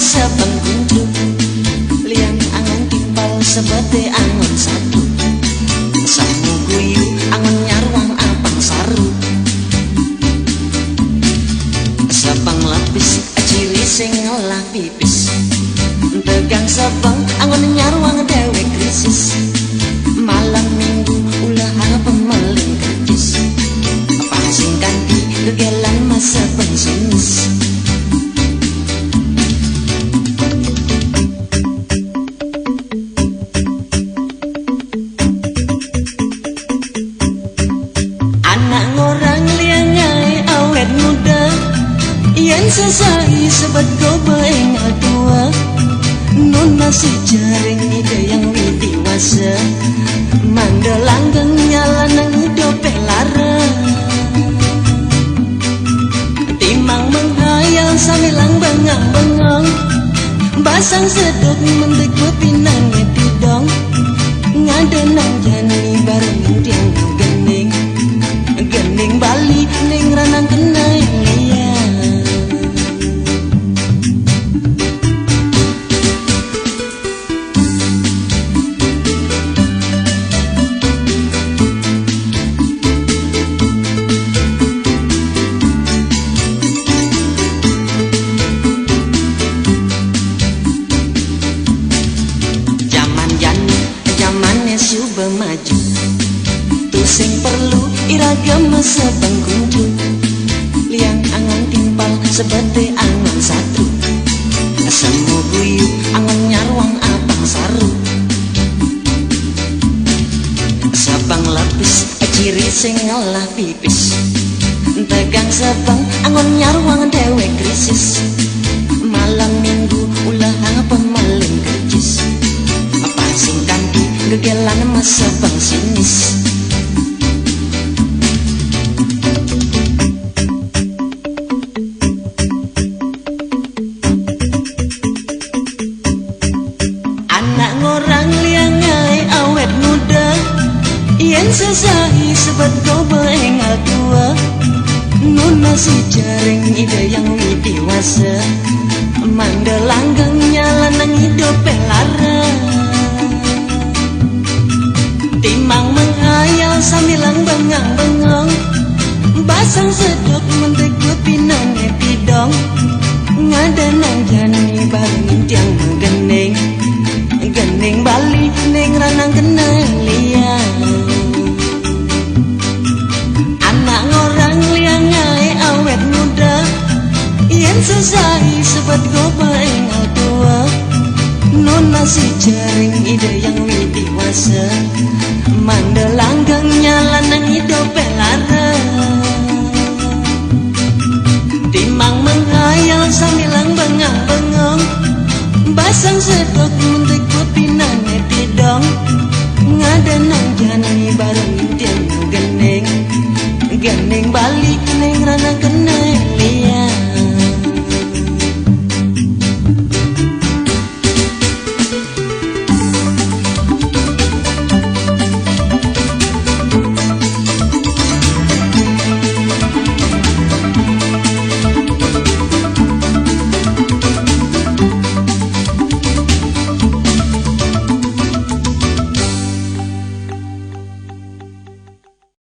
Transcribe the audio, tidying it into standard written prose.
masa pengkunjuk liang angon timpal sebete angon satu samu guyu angon nyarwang apang saru sapang lapis ciri sing ngolah pipis tegang sapang angon nyarwang dewek krisis malam minggu ulah pemeling kerjis pangsing ganti kegelan masa pensiunis anak ngorang liangai awet muda yang sesai sebab kau bengal tua nun masih jaring ide yang widiwasa mandelanggeng nyala nang dope lara timang menghayal samilang bengang-bengang basang sedok mendekut pinang tidong ngadenang jani bareng tiang gening gening Bali ning ranang kenai lia Suba maju tu sing perlu iragam masa pengkunjuk liang angon timpal sebete angon satu semu guyu angon nyarwang apang saru sabang lapis ciri sing ngolah pipis tegang sabang angon nyarwang dewek krisis malam minggu ulah pemeling kerjis pangsing ganti gegelan masa pengsinis anak ngorang liangai awet muda yang sesai sebab kau bengal tua nun masih jaring ide yang widiwasa mandelanggeng nyala nang hidup pelara timang menghayal samilang bengang-bengang basang sedok mendekut pinang tidong ngadenang jani bareng tiang gening gening Bali ning ranang kenang lia anak ngorang liangai awet muda yang sesai sebab go bengal tua nun masih jaring ide yang widiwasa mandelanggeng nyala nang hidup pelara timang menghayal samilang bengang-bengang basang sedok mendekut pinang tidong ngadenang jani bareng tiang